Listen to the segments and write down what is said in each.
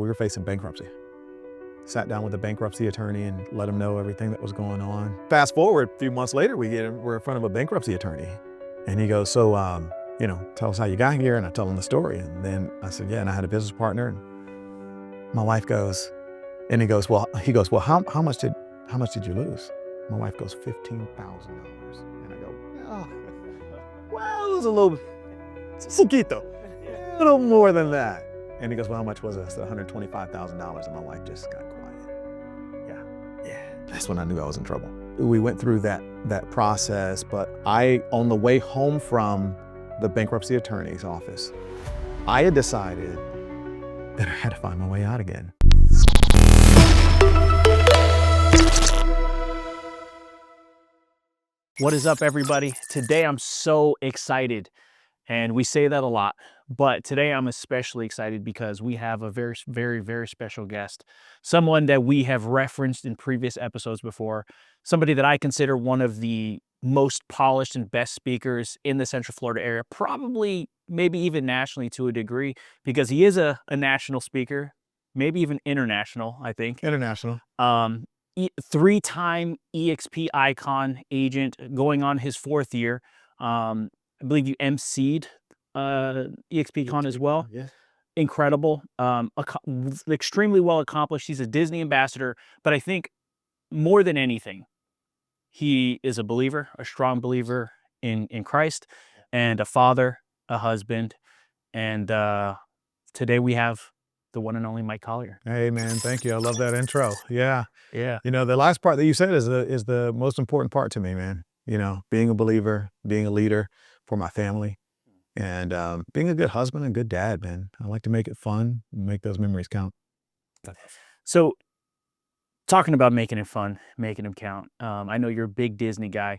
We were facing bankruptcy. Sat down with the bankruptcy attorney and let him know everything that was going on. Fast forward a few months later, we're in front of a bankruptcy attorney. And he goes, so, tell us how you got here. And I tell him the story. And then I said, yeah, and I had a business partner. And my wife goes, and he goes, well, how much did you lose? My wife goes, $15,000. And I go, oh, well, it was a little, poquito, a little more than that. And he goes, well, how much was it? I said, $125,000. And my wife just got quiet. Yeah. That's when I knew I was in trouble. We went through that process, but on the way home from the bankruptcy attorney's office, I had decided that I had to find my way out again. What is up, everybody? Today I'm so excited, and we say that a lot, but today I'm especially excited because we have a very, very, very special guest, someone that we have referenced in previous episodes before, somebody that I consider one of the most polished and best speakers in the Central Florida area, probably maybe even nationally to a degree, because he is a national speaker, maybe even international, I think. International. Three-time EXP Icon agent, going on his fourth year. I believe you emceed EXP Con as well. Yeah. Incredible. Extremely well accomplished. He's a Disney ambassador, but I think more than anything, he is a believer, a strong believer in Christ, and a father, a husband. And today we have the one and only Mike Collier. Hey, man, thank you. I love that intro. Yeah. Yeah. You know, the last part that you said is the most important part to me, man. You know, being a believer, being a leader for my family, and being a good husband and good dad, man. I like to make it fun, make those memories count. So, talking about making it fun, making them count. I know you're a big Disney guy.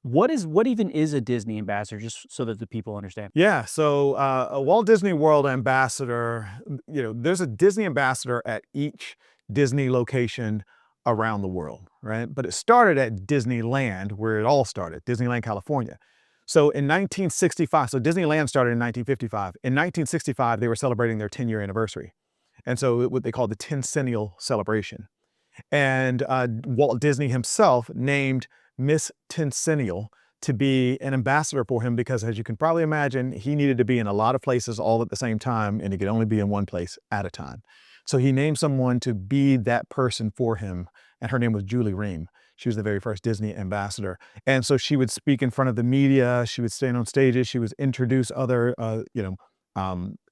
What even is a Disney ambassador, just so that the people understand? Yeah, so a Walt Disney World ambassador, there's a Disney ambassador at each Disney location around the world, right? But it started at Disneyland, where it all started, Disneyland, California. So in 1965, so Disneyland started in 1955. In 1965, they were celebrating their 10-year anniversary. And so what they call the Tencennial celebration. And Walt Disney himself named Miss Tencennial to be an ambassador for him because, as you can probably imagine, he needed to be in a lot of places all at the same time, and he could only be in one place at a time. So he named someone to be that person for him, and her name was Julie Ream. She was the very first Disney ambassador. And so she would speak in front of the media, she would stand on stages, she would introduce other,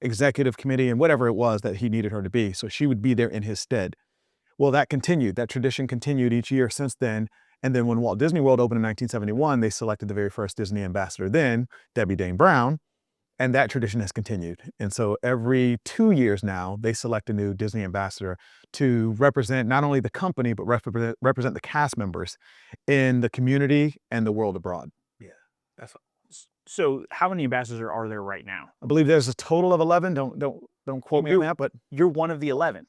executive committee and whatever it was that he needed her to be. So she would be there in his stead. Well, that tradition continued each year since then. And then when Walt Disney World opened in 1971, they selected the very first Disney ambassador then, Debbie Dane Brown, and that tradition has continued. And so every 2 years now, they select a new Disney ambassador to represent not only the company, but represent the cast members in the community and the world abroad. Yeah. So how many ambassadors are there right now? I believe there's a total of 11. Don't quote me on that, but you're one of the 11.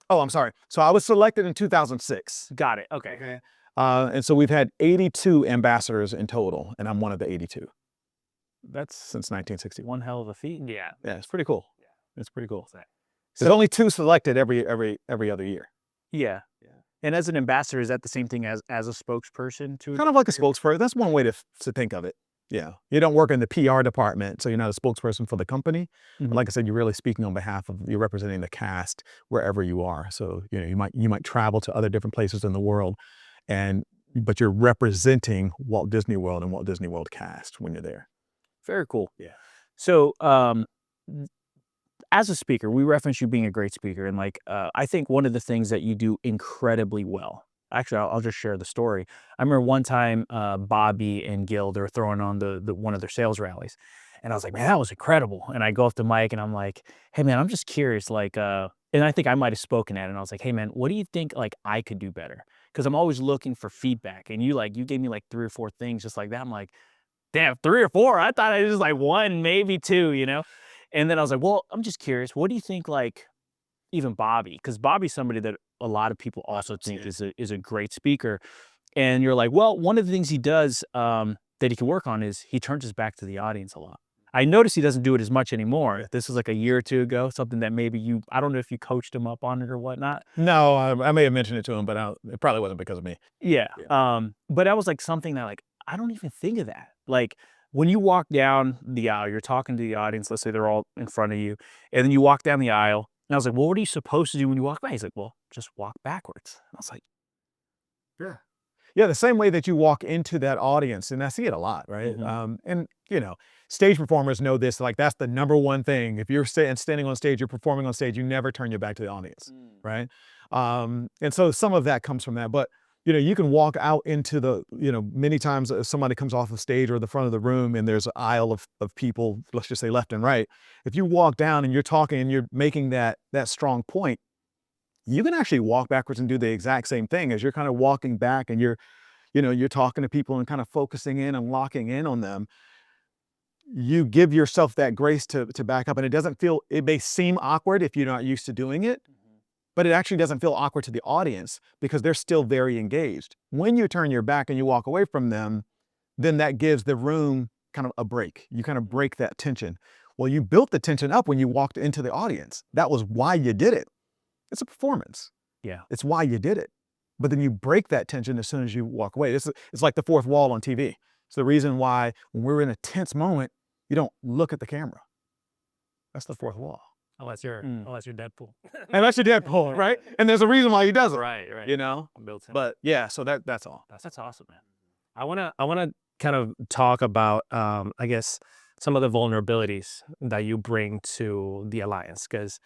Oh, I'm sorry. So I was selected in 2006. Got it. Okay. And so we've had 82 ambassadors in total, and I'm one of the 82. That's since 1960. One hell of a feat. Yeah. Yeah, it's pretty cool. Yeah. It's pretty cool. So, there's only 2 selected every other year. Yeah. And as an ambassador, is that the same thing as a spokesperson too? Kind of like a spokesperson. That's one way to think of it. Yeah. You don't work in the PR department, so you're not a spokesperson for the company. Mm-hmm. But like I said, you're really speaking on behalf of, you're representing the cast wherever you are. So, you might travel to other different places in the world, but you're representing Walt Disney World and Walt Disney World cast when you're there. Very cool. Yeah. So, as a speaker, we reference you being a great speaker, and I think one of the things that you do incredibly well. Actually, I'll just share the story. I remember one time, Bobby and Gil, they were throwing on the one of their sales rallies, and I was like, man, that was incredible. And I go up to Mike and I'm like, hey man, I'm just curious, and I think I might have spoken at it, and I was like, hey man, what do you think I could do better? Because I'm always looking for feedback, and you gave me 3 or 4 things just like that. I'm like, damn, 3 or 4? I thought it was 1, maybe 2, And then I was like, well, I'm just curious, what do you think even Bobby? Because Bobby's somebody that a lot of people also think is a great speaker. And you're like, well, one of the things he does that he can work on is he turns his back to the audience a lot. I noticed he doesn't do it as much anymore. This was like a year or two ago, something that maybe I don't know if you coached him up on it or whatnot. No, I may have mentioned it to him, but it probably wasn't because of me. Yeah. But that was like something that like, I don't even think of that. Like when you walk down the aisle, you're talking to the audience, let's say they're all in front of you, and then you walk down the aisle. And I was like, well, what are you supposed to do when you walk by? He's like, well, just walk backwards. I was like, Yeah. Yeah, the same way that you walk into that audience, and I see it a lot, right? And stage performers know this. Like that's the number one thing. If you're standing on stage, you're performing on stage, you never turn your back to the audience, right? And so some of that comes from that. But you can walk out into the, many times somebody comes off the stage or the front of the room, and there's an aisle of people, let's just say left and right. If you walk down and you're talking and you're making that strong point, you can actually walk backwards and do the exact same thing as you're kind of walking back and you're talking to people and kind of focusing in and locking in on them. You give yourself that grace to back up, and it may seem awkward if you're not used to doing it, but it actually doesn't feel awkward to the audience because they're still very engaged. When you turn your back and you walk away from them, then that gives the room kind of a break. You kind of break that tension. Well, you built the tension up when you walked into the audience. That was why you did it. It's a performance. yeah. It's why you did it. But then you break that tension as soon as you walk away. It's like the fourth wall on TV. It's the reason why when we're in a tense moment, you don't look at the camera. That's the fourth wall. Unless you're Deadpool. Unless you're Deadpool, right? And there's a reason why he does it. Right. Built in. But yeah, so that's all. That's awesome, man. I wanna kind of talk about I guess some of the vulnerabilities that you bring to the Alliance, because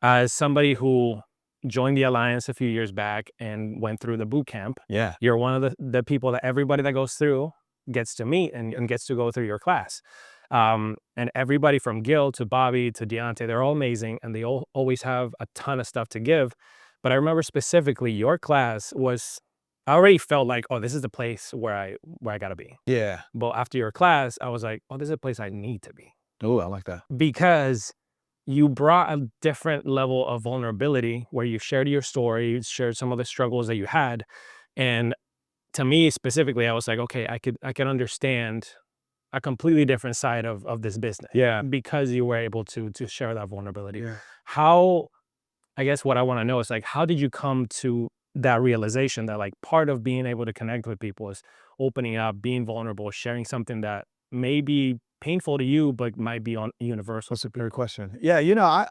as somebody who joined the Alliance a few years back and went through the boot camp, Yeah. you're one of the people that everybody that goes through gets to meet and gets to go through your class. And everybody from Gil to Bobby to Deontay, they're all amazing, and they all always have a ton of stuff to give. But I remember specifically your class I already felt like, oh, this is the place where I gotta be. Yeah. But after your class, I was like, oh, this is a place I need to be. Oh, I like that. Because you brought a different level of vulnerability where you shared your story, you shared some of the struggles that you had. And to me specifically, I was like, okay, I could understand a completely different side of this business. Yeah. Because you were able to share that vulnerability. Yeah. How, I guess what I want to know is like, how did you come to that realization that like part of being able to connect with people is opening up, being vulnerable, sharing something that may be painful to you, but might be universal? That's a great question. Yeah,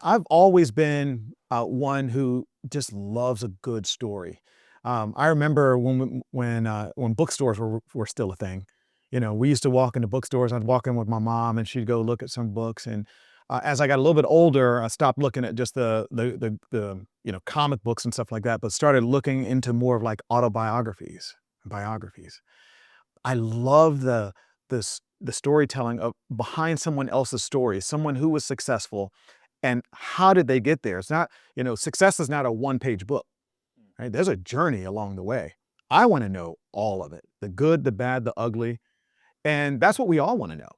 I've always been one who just loves a good story. I remember when bookstores were still a thing. We used to walk into bookstores. I'd walk in with my mom, and she'd go look at some books. And as I got a little bit older, I stopped looking at just the comic books and stuff like that, but started looking into more of like autobiographies and biographies. I love the storytelling of behind someone else's story, someone who was successful, and how did they get there? It's not, success is not a one-page book, right? There's a journey along the way. I want to know all of it, the good, the bad, the ugly, and that's what we all want to know.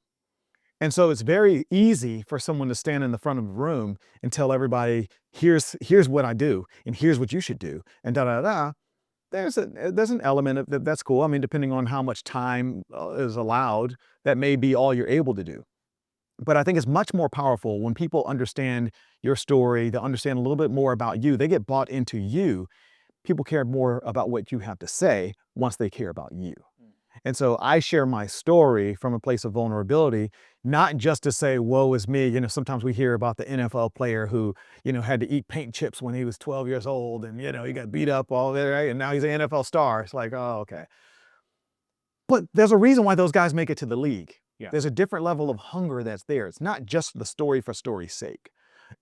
And so it's very easy for someone to stand in the front of a room and tell everybody, here's what I do, and here's what you should do, and da-da-da. There's an element of that's cool. I mean, depending on how much time is allowed, that may be all you're able to do. But I think it's much more powerful when people understand your story, they understand a little bit more about you, they get bought into you. People care more about what you have to say once they care about you. And so I share my story from a place of vulnerability, not just to say, woe is me. Sometimes we hear about the NFL player who, had to eat paint chips when he was 12 years old and, he got beat up all there, right? And now he's an NFL star. It's like, oh, okay. But there's a reason why those guys make it to the league. Yeah. There's a different level of hunger that's there. It's not just the story for story's sake.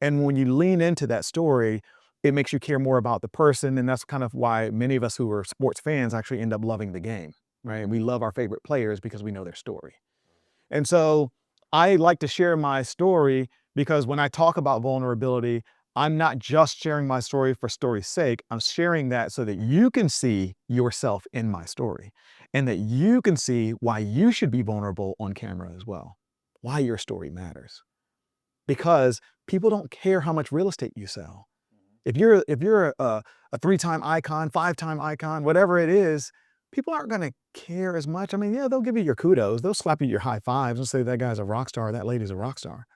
And when you lean into that story, it makes you care more about the person. And that's kind of why many of us who are sports fans actually end up loving the game. Right? We love our favorite players because we know their story. And so I like to share my story because when I talk about vulnerability, I'm not just sharing my story for story's sake. I'm sharing that so that you can see yourself in my story and that you can see why you should be vulnerable on camera as well, why your story matters. Because people don't care how much real estate you sell. If you're a 3-time icon, 5-time icon, whatever it is, people aren't going to care as much. I mean, yeah, they'll give you your kudos. They'll slap you your high fives and say that guy's a rock star, that lady's a rock star.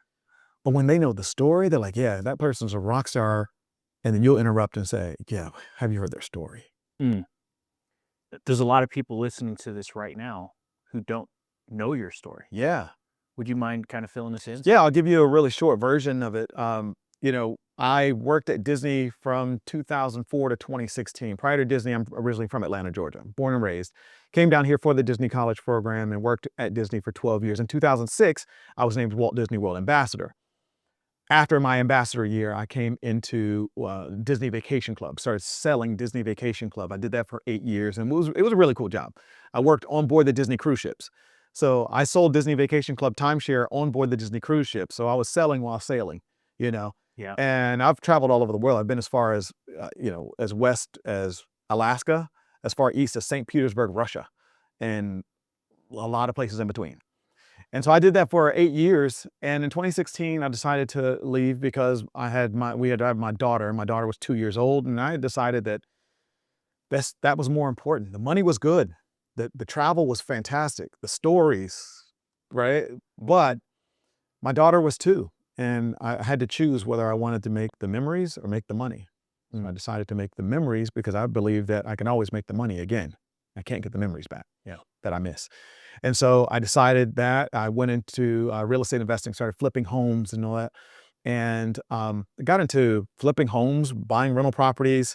But when they know the story, they're like, yeah, that person's a rock star. And then you'll interrupt and say, yeah, have you heard their story? Mm. There's a lot of people listening to this right now who don't know your story. Yeah. Would you mind kind of filling us in? Yeah, I'll give you a really short version of it. I worked at Disney from 2004 to 2016. Prior to Disney, I'm originally from Atlanta, Georgia, born and raised. Came down here for the Disney College program and worked at Disney for 12 years. In 2006, I was named Walt Disney World Ambassador. After my ambassador year, I came into Disney Vacation Club, started selling Disney Vacation Club. I did that for 8 years, and it was a really cool job. I worked on board the Disney cruise ships. So I sold Disney Vacation Club timeshare on board the Disney cruise ship. So I was selling while sailing, you know. Yeah. And I've traveled all over the world. I've been as far as, as west as Alaska, as far east as St. Petersburg, Russia, and a lot of places in between. And so I did that for 8 years. And in 2016, I decided to leave because I had my daughter. My daughter was 2 years old, and I had decided that that was more important. The money was good. The travel was fantastic. The stories, right? But my daughter was 2, and I had to choose whether I wanted to make the memories or make the money. And I decided to make the memories because I believe that I can always make the money again. I can't get the memories back, that I miss. And so I decided that. I went into real estate investing, started flipping homes and all that. And got into flipping homes, buying rental properties,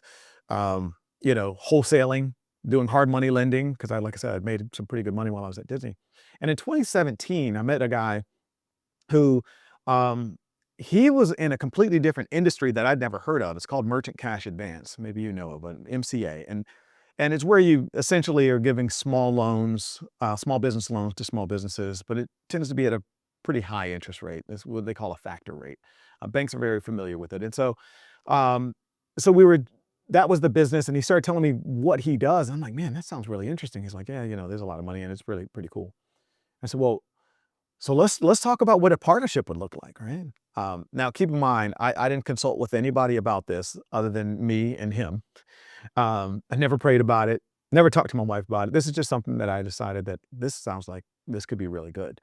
wholesaling, doing hard money lending, because like I said, I'd made some pretty good money while I was at Disney. And in 2017, I met a guy who, he was in a completely different industry that I'd never heard of. It's called Merchant Cash Advance. Maybe you know of it, MCA. And it's where you essentially are giving small loans, small business loans to small businesses, but it tends to be at a pretty high interest rate. It's what they call a factor rate. Banks are very familiar with it. And so, um, that was the business. And he started telling me what he does. And I'm like, man, that sounds really interesting. He's like, yeah, there's a lot of money and it's really pretty cool. I said, well, so let's talk about what a partnership would look like, right? Now, keep in mind, I didn't consult with anybody about this other than me and him. I never prayed about it, never talked to my wife about it. This is just something that I decided that this sounds like this could be really good.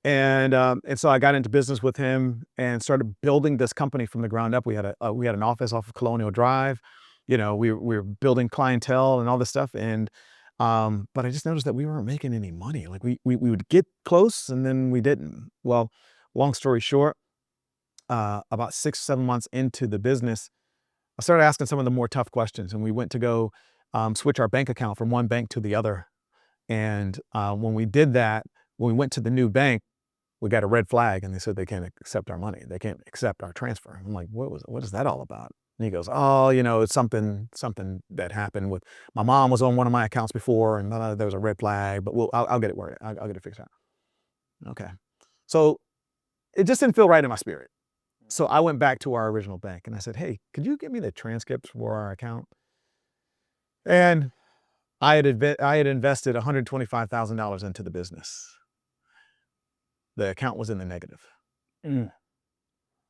And so I got into business with him and started building this company from the ground up. We had an office off of Colonial Drive. We were building clientele and all this stuff. And but I just noticed that we weren't making any money. Like we would get close and then we didn't. Well, long story short, about 6, 7 months into the business, I started asking some of the more tough questions, and we went to go switch our bank account from one bank to the other. And when we did that, when we went to the new bank, we got a red flag, and they said they can't accept our money. They can't accept our transfer. I'm like, what is that all about? And he goes, oh, it's something that happened with my mom was on one of my accounts before, and there was a red flag. But I'll get it worried. I'll get it fixed out. Okay, so it just didn't feel right in my spirit. So I went back to our original bank and I said, hey, could you give me the transcripts for our account? And I had invested $125,000 into the business. The account was in the negative. The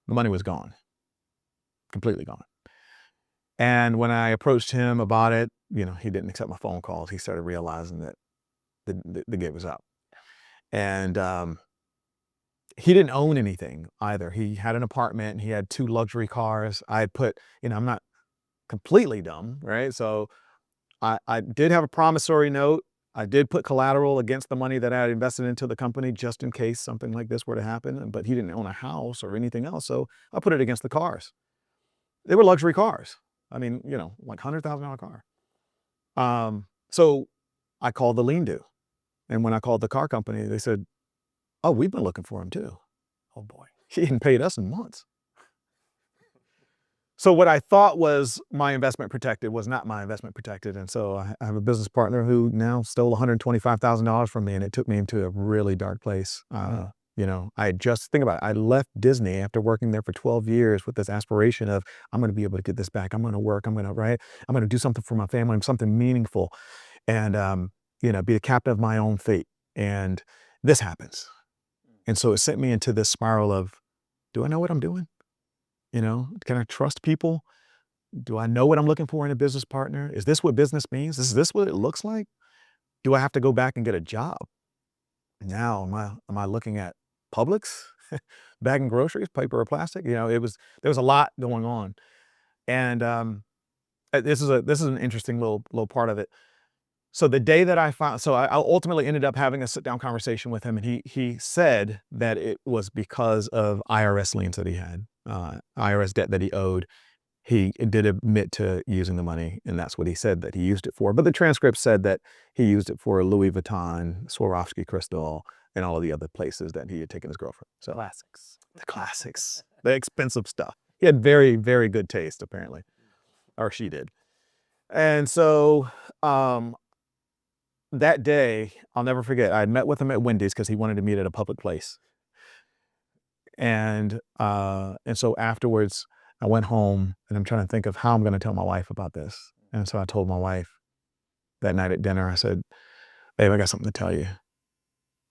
money was gone, completely gone. And when I approached him about it, he didn't accept my phone calls. He started realizing that the gig was up. And he didn't own anything either. He had an apartment. He had 2 luxury cars. I had put, I'm not completely dumb, right? So I did have a promissory note. I did put collateral against the money that I had invested into the company just in case something like this were to happen. But he didn't own a house or anything else. So I put it against the cars. They were luxury cars. I mean, like $100,000 car. So I called the lien due. And when I called the car company, they said, oh, we've been looking for him too. Oh boy, he hadn't paid us in months. So what I thought was my investment protected was not my investment protected. And so I have a business partner who now stole $125,000 from me, and it took me into a really dark place. Think about it. I left Disney after working there for 12 years with this aspiration of, I'm going to be able to get this back. I'm going to work. I'm going to do something for my family, something meaningful, and, be the captain of my own fate. And this happens. And so it sent me into this spiral of, do I know what I'm doing? Can I trust people? Do I know what I'm looking for in a business partner? Is this what business means? Is this what it looks like? Do I have to go back and get a job? Now, am I looking at Publix, bagging groceries, paper or plastic? There was a lot going on. And this is an interesting little part of it. So the day that I found, so I ultimately ended up having a sit down conversation with him, and he said that it was because of IRS liens that he had, IRS debt that he owed. He did admit to using the money, and that's what he said that he used it for. But the transcript said that he used it for Louis Vuitton, Swarovski crystal, and all of the other places that he had taken his girlfriend. So the classics, the expensive stuff. He had very, very good taste, apparently, or she did. And so that day, I'll never forget, I had met with him at Wendy's because he wanted to meet at a public place. And so afterwards, I went home, and I'm trying to think of how I'm going to tell my wife about this. And so I told my wife that night at dinner, I said, babe, I got something to tell you.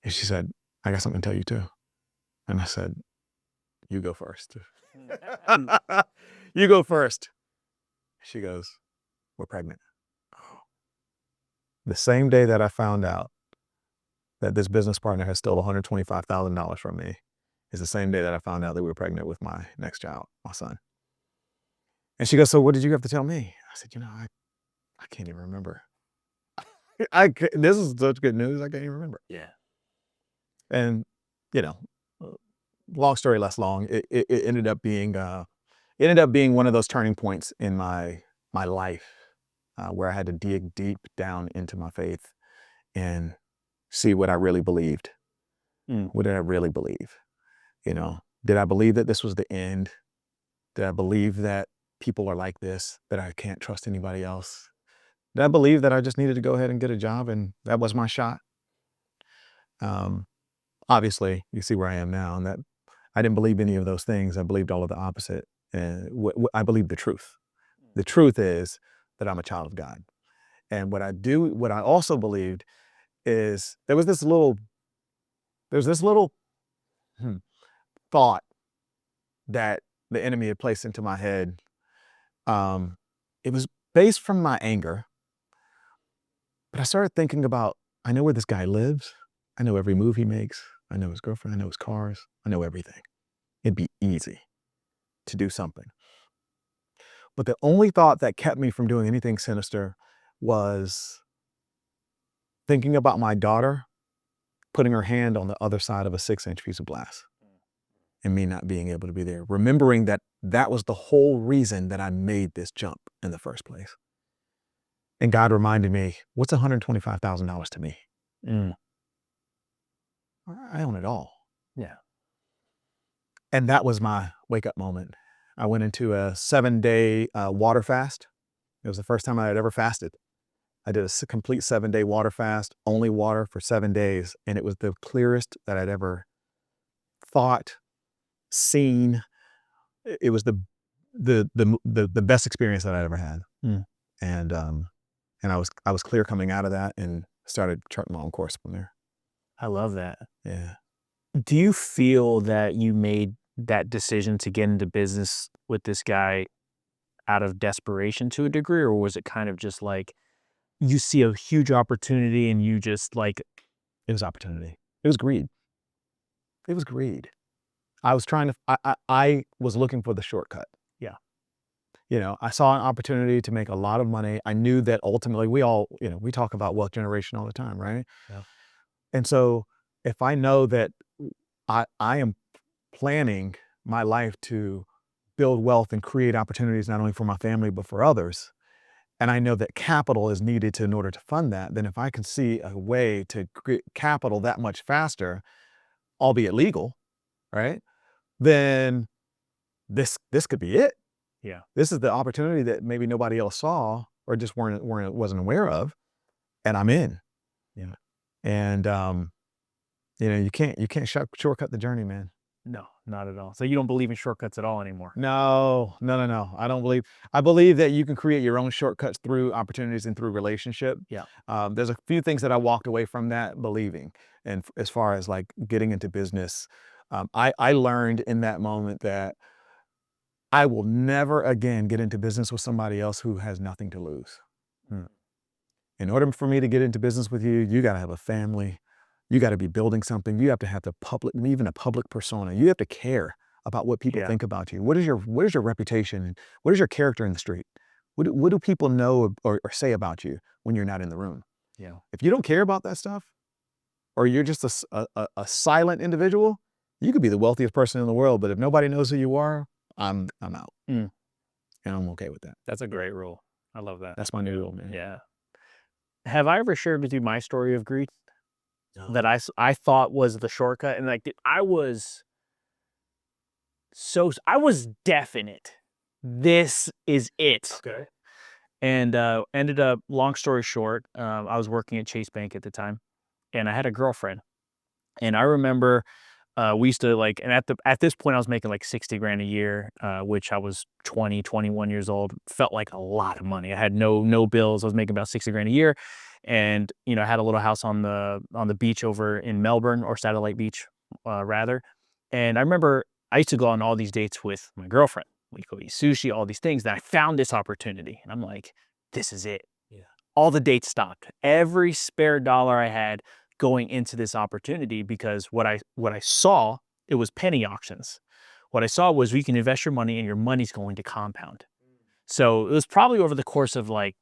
And she said, I got something to tell you too. And I said, you go first. You go first. She goes, we're pregnant. The same day that I found out that this business partner had stole $125,000 from me is the same day that I found out that we were pregnant with my next child, my son. And she goes, so what did you have to tell me? I said, I can't even remember. This is such good news, I can't even remember. Yeah. And, long story less long, it ended up being one of those turning points in my life where I had to dig deep down into my faith and see what I really believed. What did I really believe? Did I believe that this was the end? Did I believe that people are like this, that I can't trust anybody else? Did I believe that I just needed to go ahead and get a job and that was my shot? Obviously, you see where I am now, and that I didn't believe any of those things. I believed all of the opposite. And I believe the truth. The truth is that I'm a child of God. And what I also believed is there was this little thought that the enemy had placed into my head. It was based from my anger, but I started thinking about, I know where this guy lives. I know every move he makes. I know his girlfriend. I know his cars. I know everything. It'd be easy to do something. But the only thought that kept me from doing anything sinister was thinking about my daughter putting her hand on the other side of a 6-inch piece of glass and me not being able to be there. Remembering that that was the whole reason that I made this jump in the first place. And God reminded me, what's $125,000 to me? I own it all. Yeah. And that was my wake-up moment. I went into a 7-day water fast. It was the first time I had ever fasted. I did a complete 7-day water fast, only water for 7 days. And it was the clearest that I'd ever thought, seen. It was the best experience that I'd ever had. And I was clear coming out of that and started charting my own course from there. I love that. Yeah. Do you feel that you made that decision to get into business with this guy out of desperation to a degree, or was it kind of just like you see a huge opportunity and you just like... It was opportunity. It was greed. It was greed. I was trying to, I was looking for the shortcut. Yeah. I saw an opportunity to make a lot of money. I knew that ultimately we all, we talk about wealth generation all the time, right? Yeah. And so if I know that I am planning my life to build wealth and create opportunities not only for my family, but for others, and I know that capital is needed in order to fund that, then if I can see a way to create capital that much faster, albeit legal, right? Then this could be it. Yeah. This is the opportunity that maybe nobody else saw or just wasn't aware of, and I'm in. Yeah. And you can't shortcut the journey, man. No, not at all. So you don't believe in shortcuts at all anymore? No. I believe that you can create your own shortcuts through opportunities and through relationship. Yeah. There's a few things that I walked away from that believing. And as far as like getting into business, I learned in that moment that I will never again get into business with somebody else who has nothing to lose. In order for me to get into business with you, you got to have a family. You got to be building something. You have to have the public, even a public persona. You have to care about what people think about you. What is your reputation? What is your character in the street? What do people know or say about you when you're not in the room? Yeah. If you don't care about that stuff, or you're just a silent individual, you could be the wealthiest person in the world, but if nobody knows who you are, I'm out. And I'm okay with that. That's a great rule. I love that. That's my new rule, man. Yeah. Have I ever shared with you my story of greed? No. That I thought was the shortcut, and like I was definite. This is it. Okay. And ended up, long story short, I was working at Chase Bank at the time, and I had a girlfriend. And I remember we used to like, and at this point I was making like 60 grand a year, which I was 20, 21 years old. Felt like a lot of money. I had no bills. I was making about 60 grand a year. And, you know, I had a little house on the beach over in Melbourne, or Satellite Beach, rather. And I remember I used to go on all these dates with my girlfriend. We'd go eat sushi, all these things. Then I found this opportunity, and I'm like, this is it. Yeah. All the dates stopped. Every spare dollar I had going into this opportunity, because what I saw, it was penny auctions. What I saw was we can invest your money and your money's going to compound. So it was probably over the course of like,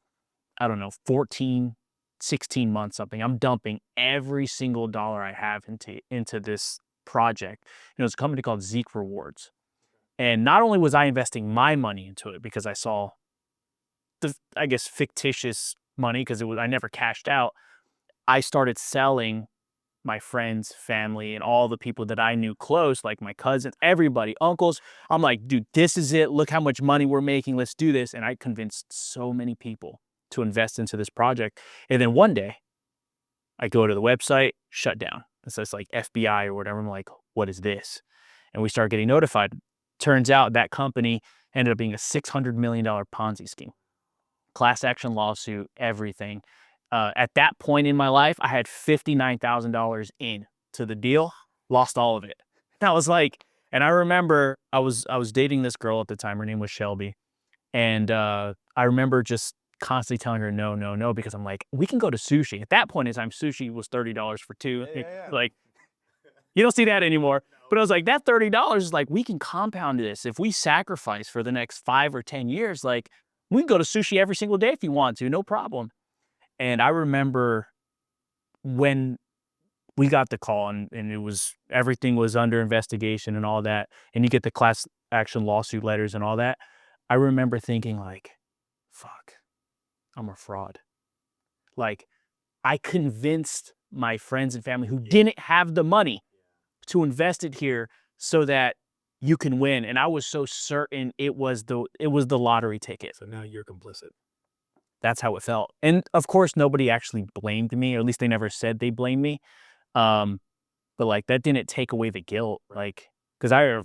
I don't know, 14, 16 months, something. I'm dumping every single dollar I have into this project. It was a company called Zeke Rewards. And not only was I investing my money into it because I saw the, I guess, fictitious money, because I never cashed out. I started selling my friends, family, and all the people that I knew close, like my cousins, everybody, uncles. I'm like, dude, this is it. Look how much money we're making. Let's do this. And I convinced so many people to invest into this project. And then one day I go to the website, shut down. It says like FBI or whatever. I'm like, what is this? And we start getting notified. Turns out that company ended up being a $600 million Ponzi scheme. Class action lawsuit, everything. At that point in my life, I had $59,000 into the deal, lost all of it. And I was like, and I remember I was dating this girl at the time. Her name was Shelby. And I remember just constantly telling her no, because I'm like, we can go to sushi. At that point in time, sushi was $30 for two. Yeah. Like, you don't see that anymore. But I was like, that $30 is like, we can compound this. If we sacrifice for the next 5 or 10 years, like, we can go to sushi every single day if you want to, no problem. And I remember when we got the call and it was, everything was under investigation and all that, and you get the class action lawsuit letters and all that, I remember thinking like, fuck, I'm a fraud. Like, I convinced my friends and family who didn't have the money to invest it here so that you can win. And I was so certain it was the lottery ticket. So now you're complicit. That's how it felt. And of course, nobody actually blamed me, or at least they never said they blamed me. But like, that didn't take away the guilt. Like, because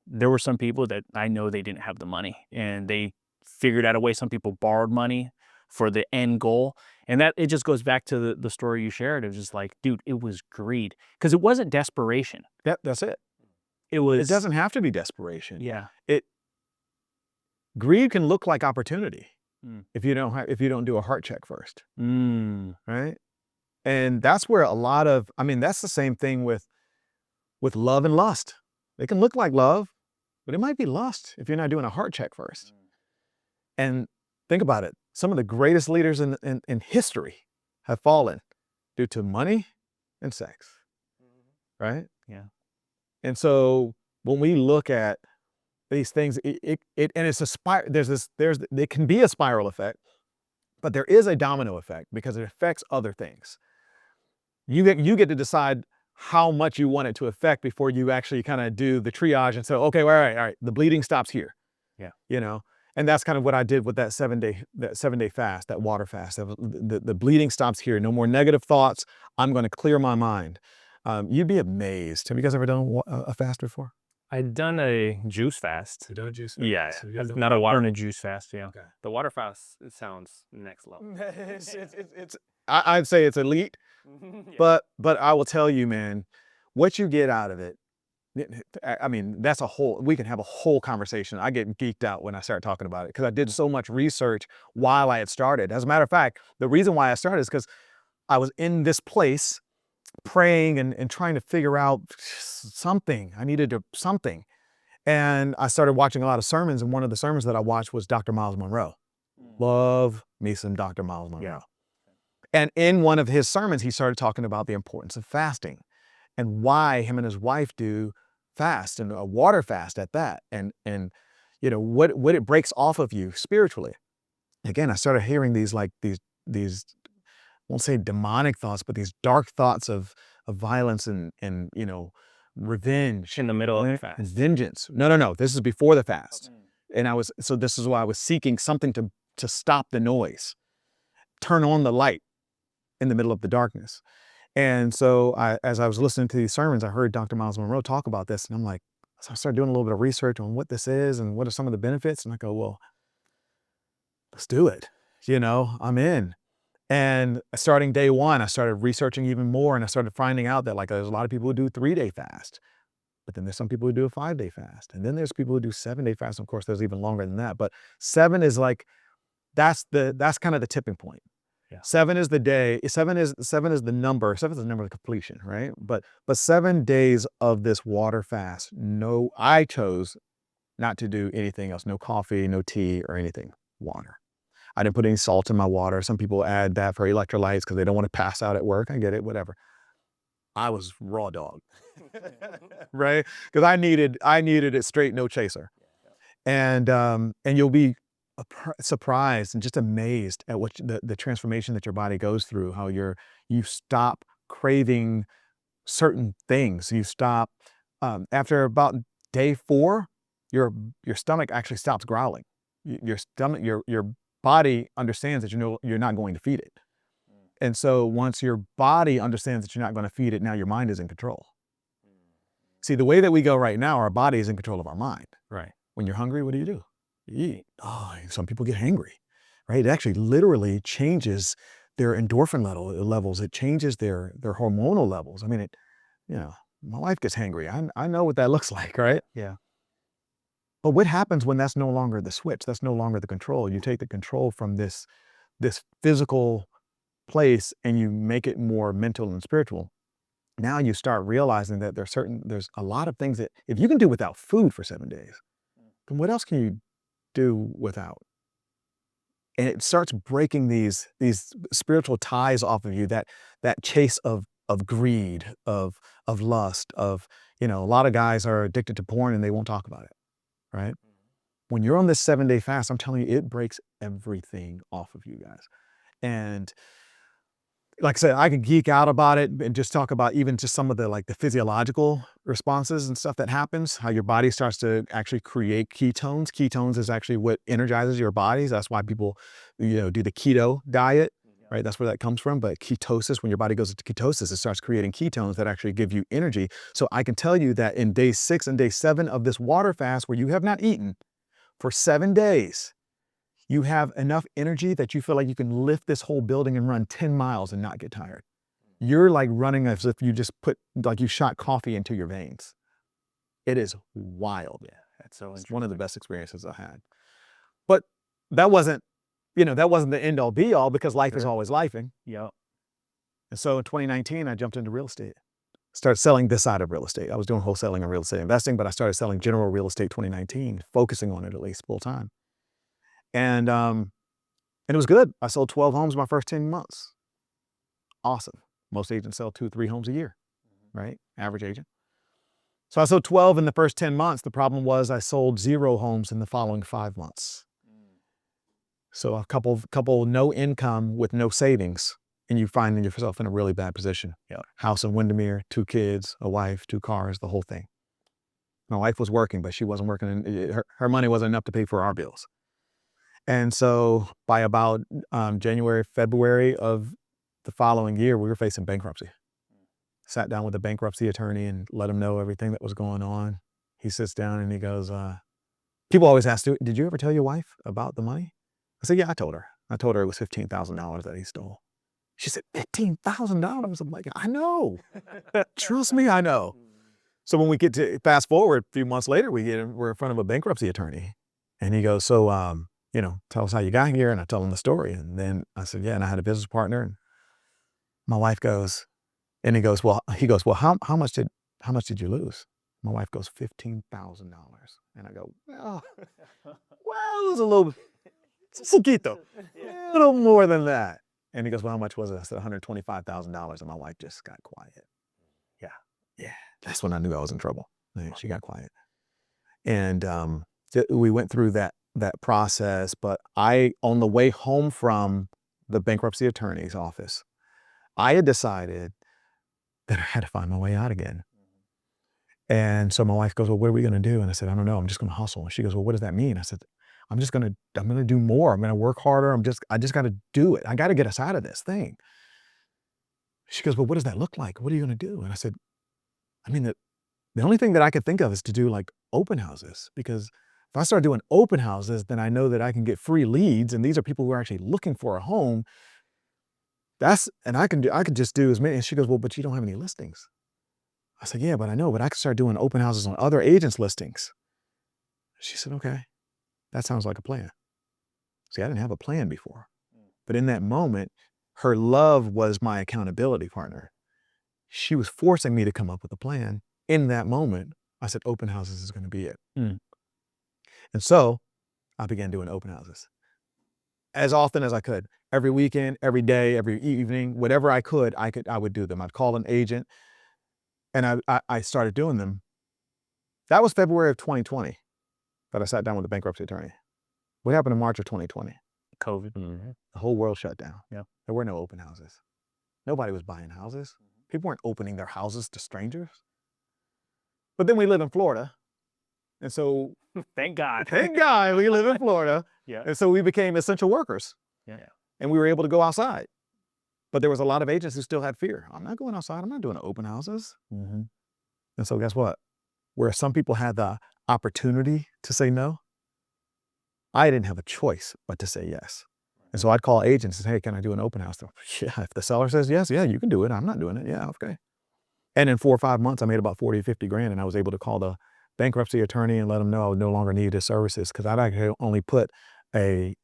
there were some people that I know they didn't have the money and they figured out a way. Some people borrowed money for the end goal. And that, it just goes back to the story you shared. It was just like, dude, it was greed. Because it wasn't desperation. That's it. It was. It doesn't have to be desperation. Yeah. Greed can look like opportunity if you don't do a heart check first. Right? And that's where a lot of, I mean, that's the same thing with love and lust. They can look like love, but it might be lust if you're not doing a heart check first. And think about it. Some of the greatest leaders in history have fallen due to money and sex. Right? Yeah. And so when we look at these things, and it's there can be a spiral effect, but there is a domino effect because it affects other things. You get to decide how much you want it to affect before you actually kind of do the triage and say, okay, well, all right, the bleeding stops here. Yeah. You know, and that's kind of what I did with that 7-day fast, that water fast. The bleeding stops here. No more negative thoughts. I'm going to clear my mind. You'd be amazed. Have you guys ever done a fast before? I'd done a juice fast. You've done a juice fast? Yeah. So Not a water and a juice fast, yeah. Okay. The water fast, it sounds next level. I'd say it's elite, Yeah. but I will tell you, man, what you get out of it I mean, we can have a whole conversation. I get geeked out when I start talking about it because I did so much research while I had started. As a matter of fact, the reason why I started is because I was in this place praying and trying to figure out something. I needed something. And I started watching a lot of sermons, and one of the sermons that I watched was Dr. Miles Monroe. Love me some Dr. Miles Monroe. Yeah. And in one of his sermons, he started talking about the importance of fasting and why him and his wife do fast, and a water fast at that, and you know what it breaks off of you spiritually. Again, I started hearing these I won't say demonic thoughts, but these dark thoughts of violence and you know, revenge In the middle of the and fast. vengeance. No. This is before the fast. And this is why I was seeking something to stop the noise, turn on the light in the middle of the darkness. And so as I was listening to these sermons, I heard Dr. Miles Monroe talk about this, and I'm like, so I started doing a little bit of research on what this is and what are some of the benefits. And I go, well, let's do it. You know, I'm in. And starting day one, I started researching even more, and I started finding out that like there's a lot of people who do 3-day fast, but then there's some people who do a 5-day fast, and then there's people who do 7-day fast. And of course, there's even longer than that. But 7 is like that's kind of the tipping point. Yeah. 7 is the day. 7 is the number. 7 is the number of completion, right? But 7 days of this water fast. No, I chose not to do anything else. No coffee, no tea, or anything. Water. I didn't put any salt in my water. Some people add that for electrolytes because they don't want to pass out at work. I get it, whatever. I was raw dog, right? Because I needed it straight, no chaser. And you'll be surprised and just amazed at what the transformation that your body goes through. How you stop craving certain things. You stop after about day 4, your stomach actually stops growling. Your body understands that you're not going to feed it. And so once your body understands that you're not going to feed it, now your mind is in control. See, the way that we go right now, our body is in control of our mind. Right. When you're hungry, what do? You eat. Oh, some people get hangry, right? It actually literally changes their endorphin levels. It changes their hormonal levels. I mean, my wife gets hangry. I know what that looks like, right? Yeah. But what happens when that's no longer the switch? That's no longer the control. You take the control from this physical place and you make it more mental and spiritual. Now you start realizing that there's a lot of things that if you can do without food for 7 days, then what else can you do without? And it starts breaking these spiritual ties off of you, that chase of greed, of lust, of, a lot of guys are addicted to porn and they won't talk about it. Right? When you're on this 7-day fast, I'm telling you, it breaks everything off of you guys. And like I said, I could geek out about it and just talk about even just some of the physiological responses and stuff that happens, how your body starts to actually create ketones. Ketones is actually what energizes your bodies. That's why people, do the keto diet, right? That's where that comes from. But ketosis, when your body goes into ketosis, it starts creating ketones that actually give you energy. So I can tell you that in day 6 and day 7 of this water fast, where you have not eaten for 7 days, you have enough energy that you feel like you can lift this whole building and run 10 miles and not get tired. You're like running as if you just you shot coffee into your veins. It is wild. Yeah, that's so interesting. It's one of the best experiences I had. But that wasn't the end all be all, because life is always lifing. Yep. And so in 2019, I jumped into real estate. Started selling this side of real estate. I was doing wholesaling and real estate investing, but I started selling general real estate 2019, focusing on it at least full time. And it was good. I sold 12 homes my first 10 months. Awesome. Most agents sell 2 or 3 homes a year, right? Average agent. So I sold 12 in the first 10 months. The problem was I sold 0 homes in the following 5 months. So a couple no income with no savings, and you find yourself in a really bad position. House in Windermere, 2 kids, a wife, 2 cars, the whole thing. My wife was working, but she wasn't working. Her money wasn't enough to pay for our bills. And so by about January, February of the following year, we were facing bankruptcy. Sat down with a bankruptcy attorney and let him know everything that was going on. He sits down and he goes, people always ask, did you ever tell your wife about the money? I said, yeah, I told her. I told her it was $15,000 that he stole. She said, $15,000? I'm like, I know. Trust me, I know. So when we get to fast forward a few months later, we're in front of a bankruptcy attorney, and he goes, so, tell us how you got here. And I tell him the story. And then I said, yeah, and I had a business partner. And my wife goes, and he goes, well, how much did you lose? My wife goes, $15,000. And I go, well, it was a little, poquito, a little more than that. And he goes, well, how much was it? I said, $125,000. And my wife just got quiet. Yeah. That's when I knew I was in trouble. She got quiet. And we went through that process. But on the way home from the bankruptcy attorney's office, I had decided that I had to find my way out again. And so my wife goes, well, what are we going to do? And I said, I don't know. I'm just going to hustle. And she goes, well, what does that mean? I said, I'm going to do more. I'm going to work harder. I just got to do it. I got to get us out of this thing. She goes, well, what does that look like? What are you going to do? And I said, I mean, the only thing that I could think of is to do like open houses, because if I start doing open houses, then I know that I can get free leads. And these are people who are actually looking for a home. And I could just do as many. And she goes, well, but you don't have any listings. I said, yeah, but I know, but I could start doing open houses on other agents' listings. She said, okay, that sounds like a plan. See, I didn't have a plan before, but in that moment, her love was my accountability partner. She was forcing me to come up with a plan. In that moment, I said, open houses is going to be it. And so I began doing open houses as often as I could. Every weekend, every day, every evening, whatever I could, I would do them. I'd call an agent, and I started doing them. That was February of 2020 that I sat down with the bankruptcy attorney. What happened in March of 2020? COVID. The whole world shut down. Yeah. There were no open houses. Nobody was buying houses. People weren't opening their houses to strangers. But then we live in Florida. And so Thank God. We live in Florida. Yeah. And so we became essential workers. Yeah. And we were able to go outside. But there was a lot of agents who still had fear. I'm not going outside. I'm not doing open houses. And so guess what? Where some people had the opportunity to say no, I didn't have a choice but to say yes. And so I'd call agents and say, hey, can I do an open house? Yeah, if the seller says yes, yeah, you can do it. I'm not doing it. Yeah, okay. And in 4 or 5 months, I made about 40 or 50 grand, and I was able to call the bankruptcy attorney and let them know I would no longer need his services, because I'd actually only put a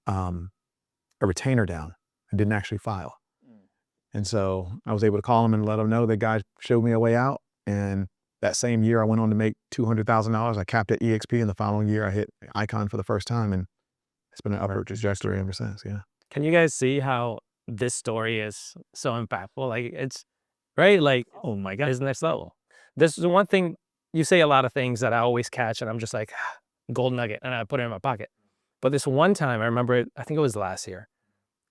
retainer down. I didn't actually file. And so I was able to call him and let him know. The guy showed me a way out. And that same year, I went on to make $200,000. I capped at EXP, and the following year, I hit Icon for the first time. And it's been an upward trajectory ever since, yeah. Can you guys see how this story is so impactful? Like, it's right. Like, oh my God, it's next level. This is the one thing. You say a lot of things that I always catch, and I'm just like, gold nugget, and I put it in my pocket. But this one time, I remember it, I think it was last year,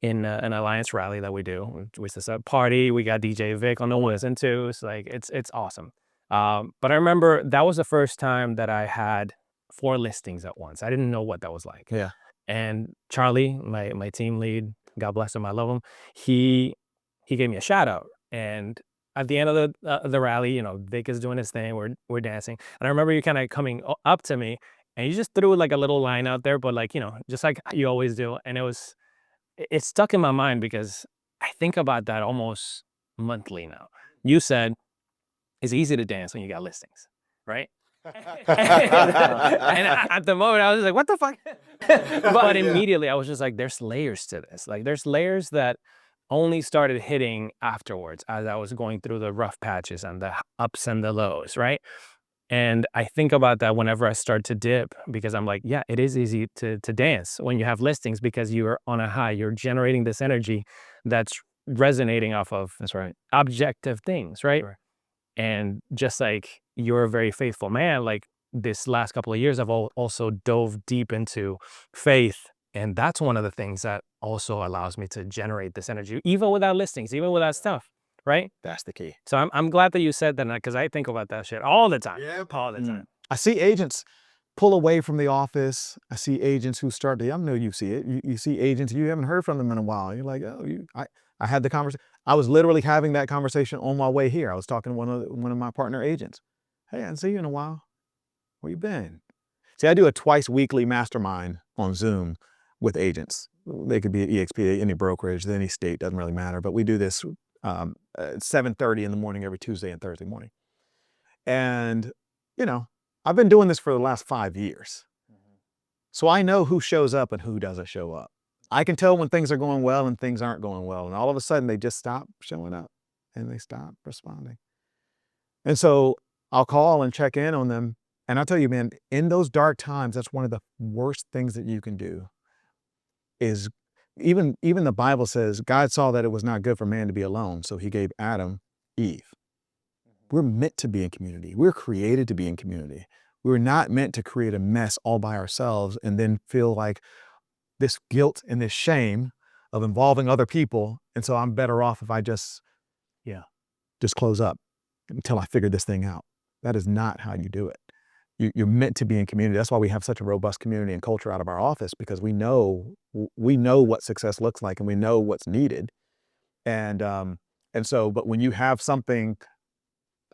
in an Alliance rally that we do. It's this party. We got DJ Vic on the listen too. It's like, it's awesome. But I remember that was the first time that I had 4 listings at once. I didn't know what that was like. Yeah. And Charlie, my team lead, God bless him, I love him. He gave me a shout out. And at the end of the rally, Vic is doing his thing. We're dancing, and I remember you kind of coming up to me, and you just threw like a little line out there, but like just like you always do. And it stuck in my mind because I think about that almost monthly now. You said it's easy to dance when you got listings, right? And at the moment, I was just like, what the fuck? But immediately I was just like, there's layers to this. Like, there's layers that only started hitting afterwards as I was going through the rough patches and the ups and the lows, right? And I think about that whenever I start to dip, because I'm like, yeah, it is easy to dance when you have listings, because you're on a high. You're generating this energy that's resonating off of objective things, right? Sure. And just like you're a very faithful man, like this last couple of years, I've also dove deep into faith. And that's one of the things that also allows me to generate this energy, even without listings, even without stuff, right? That's the key. So I'm glad that you said that, because I think about that shit all the time. Yeah, all the time. I see agents pull away from the office. I see agents who start to, I know you see it. You see agents, you haven't heard from them in a while. You're like, oh, I had the conversation. I was literally having that conversation on my way here. I was talking to one of my partner agents. Hey, I didn't see you in a while. Where you been? See, I do a twice weekly mastermind on Zoom with agents. They could be at EXP, any brokerage, any state, doesn't really matter. But we do this 7:30 in the morning every Tuesday and Thursday morning. And you know, I've been doing this for the last 5 years. So I know who shows up and who doesn't show up. I can tell when things are going well and things aren't going well. And all of a sudden they just stop showing up and they stop responding. And so I'll call and check in on them. And I'll tell you, man, in those dark times, that's one of the worst things that you can do is even the Bible says God saw that it was not good for man to be alone. So he gave Adam Eve. We're meant to be in community. We're created to be in community. We're not meant to create a mess all by ourselves and then feel like this guilt and this shame of involving other people. And so I'm better off if I just close up until I figure this thing out. That is not how you do it. You're meant to be in community. That's why we have such a robust community and culture out of our office, because we know what success looks like and we know what's needed. And so, but when you have something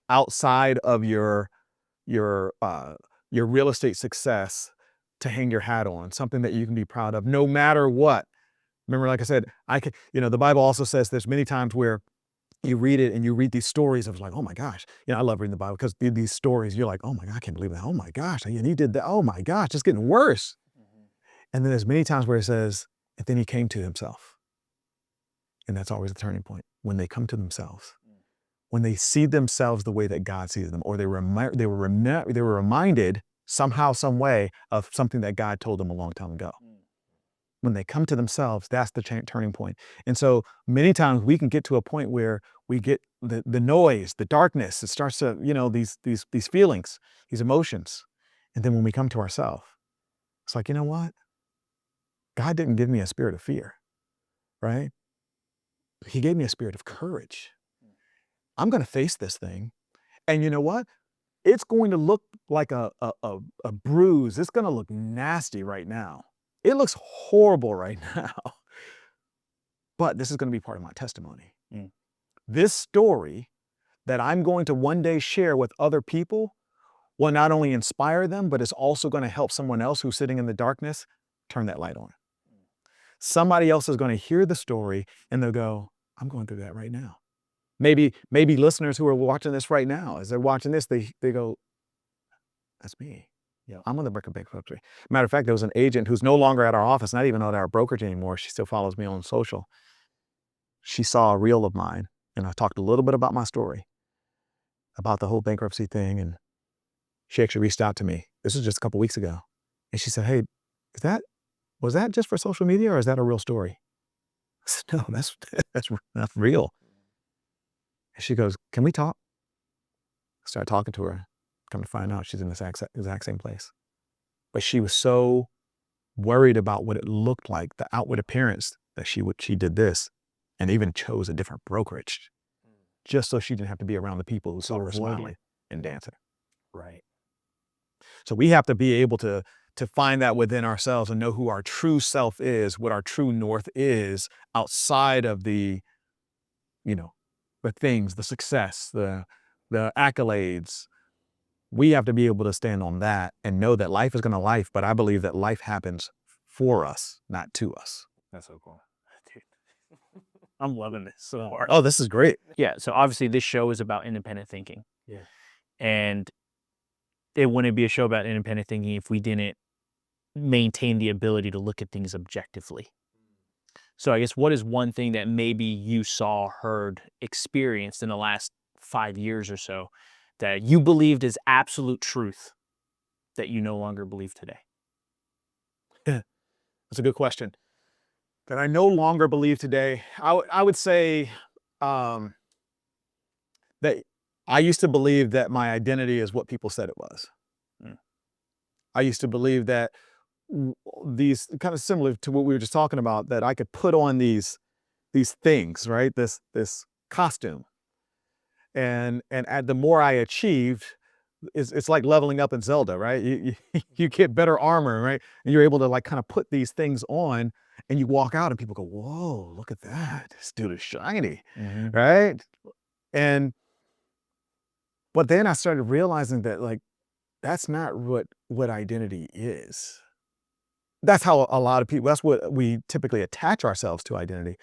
outside of your real estate success to hang your hat on, something that you can be proud of, no matter what. Remember, like I said, the Bible also says there's many times where you read it and you read these stories of like, oh my gosh, I love reading the Bible because these stories, you're like, oh my God, I can't believe that. Oh my gosh, and he did that. Oh my gosh, it's getting worse. And then there's many times where it says, and then he came to himself. And that's always the turning point, when they come to themselves. When they see themselves the way that God sees them, or they were reminded somehow, some way of something that God told them a long time ago. When they come to themselves, that's the turning point. And so many times we can get to a point where we get the noise, the darkness, it starts to, these feelings, these emotions. And then when we come to ourselves, it's like, you know what? God didn't give me a spirit of fear, right? He gave me a spirit of courage. I'm going to face this thing. And you know what? It's going to look like a bruise. It's going to look nasty right now. It looks horrible right now. But this is going to be part of my testimony. This story that I'm going to one day share with other people will not only inspire them, but it's also going to help someone else who's sitting in the darkness turn that light on. Somebody else is going to hear the story and they'll go, I'm going through that right now. Maybe listeners who are watching this right now, as they're watching this, they go, that's me. I'm on the brink of bankruptcy. Matter of fact, there was an agent who's no longer at our office, not even at our brokerage anymore. She still follows me on social. She saw a reel of mine, and I talked a little bit about my story, about the whole bankruptcy thing, and she actually reached out to me. This was just a couple weeks ago. And she said, hey, was that just for social media, or is that a real story? I said, no, that's real. And she goes, can we talk? I started talking to her. Come to find out she's in the exact same place. But she was so worried about what it looked like, the outward appearance, that she did this and even chose a different brokerage just so she didn't have to be around the people who saw her smiling and dancing. Right. So we have to be able to find that within ourselves and know who our true self is, what our true north is outside of the things, the success, the accolades. We have to be able to stand on that and know that life is going to life, but I believe that life happens for us, not to us. That's so cool. Dude, I'm loving this so hard. Oh, this is great. Yeah, so obviously this show is about independent thinking. Yeah. And it wouldn't be a show about independent thinking if we didn't maintain the ability to look at things objectively. So I guess what is one thing that maybe you saw, heard, experienced in the last 5 years or so that you believed is absolute truth that you no longer believe today? That's a good question. That I no longer believe today. I would say that I used to believe that my identity is what people said it was. I used to believe that these, kind of similar to what we were just talking about, that I could put on these things, right? This costume. And the more I achieved, it's like leveling up in Zelda, right? You get better armor, right? And you're able to like kind of put these things on, and you walk out and people go, whoa, look at that. This dude is shiny, right? But then I started realizing that like, that's not what identity is. That's how a lot of people, that's what we typically attach ourselves to, identity.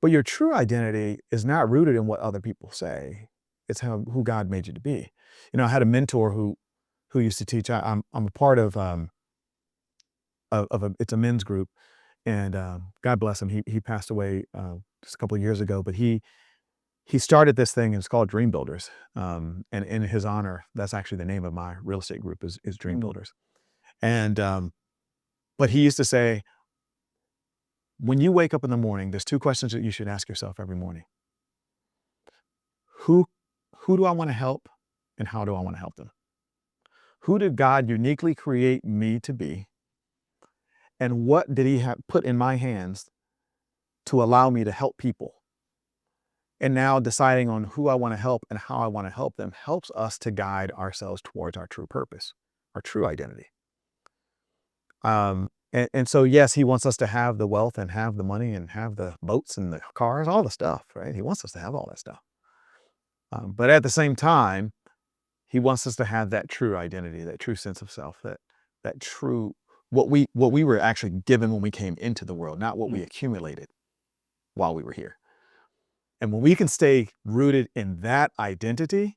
But your true identity is not rooted in what other people say. It's who God made you to be. I had a mentor who who used to teach. I'm a part of it's a men's group, and God bless him. He passed away just a couple of years ago, but he started this thing, and it's called Dream Builders. And in his honor, that's actually the name of my real estate group is Dream Builders. And but he used to say, when you wake up in the morning, there's 2 questions that you should ask yourself every morning. Who do I want to help, and how do I want to help them? Who did God uniquely create me to be? And what did he have put in my hands to allow me to help people? And now deciding on who I want to help and how I want to help them helps us to guide ourselves towards our true purpose, our true identity. And so, yes, he wants us to have the wealth and have the money and have the boats and the cars, all the stuff, right? He wants us to have all that stuff. But at the same time, he wants us to have that true identity, that true sense of self, that true, what we were actually given when we came into the world, not what we accumulated while we were here. And when we can stay rooted in that identity,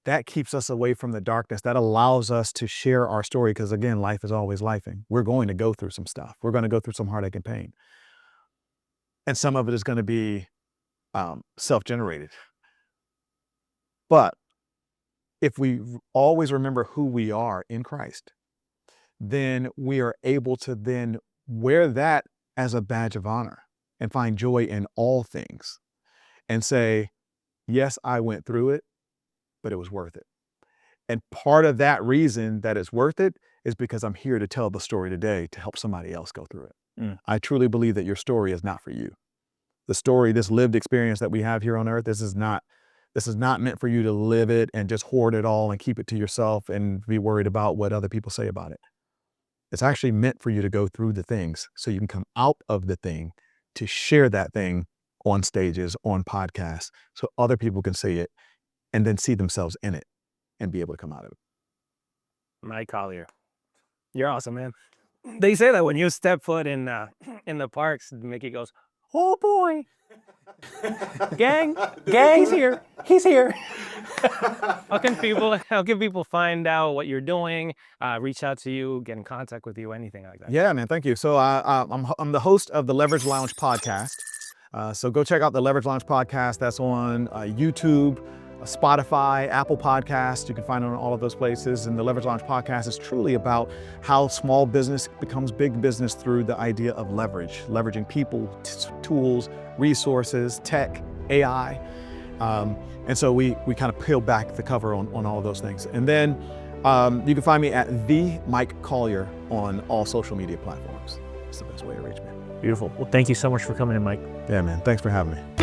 that keeps us away from the darkness. That allows us to share our story, because again, life is always lifing. We're going to go through some stuff. We're going to go through some heartache and pain. And some of it is going to be self-generated. But if we always remember who we are in Christ, then we are able to then wear that as a badge of honor and find joy in all things and say, yes, I went through it, but it was worth it. And part of that reason that it's worth it is because I'm here to tell the story today to help somebody else go through it. I truly believe that your story is not for you. The story, this lived experience that we have here on earth, this is not meant for you to live it and just hoard it all and keep it to yourself and be worried about what other people say about it. It's actually meant for you to go through the things so you can come out of the thing to share that thing on stages, on podcasts, so other people can see it and then see themselves in it and be able to come out of it. Mike Collier, you're awesome, man. They say that when you step foot in the parks, Mickey goes, "Oh boy, gang's here. He's here." How can people find out what you're doing? Reach out to you, get in contact with you, anything like that? Yeah, man, thank you. So I'm the host of the Leverage Lounge podcast. So go check out the Leverage Lounge podcast. That's on YouTube, Spotify, Apple Podcasts. You can find it on all of those places. And the Leverage Lounge podcast is truly about how small business becomes big business through the idea of leveraging people, tools, resources, tech, AI. And so we kind of peel back the cover on all of those things. And then you can find me at the Mike Collier on all social media platforms. It's the best way to reach me. Beautiful. Well, thank you so much for coming in, Mike. Yeah, man. Thanks for having me.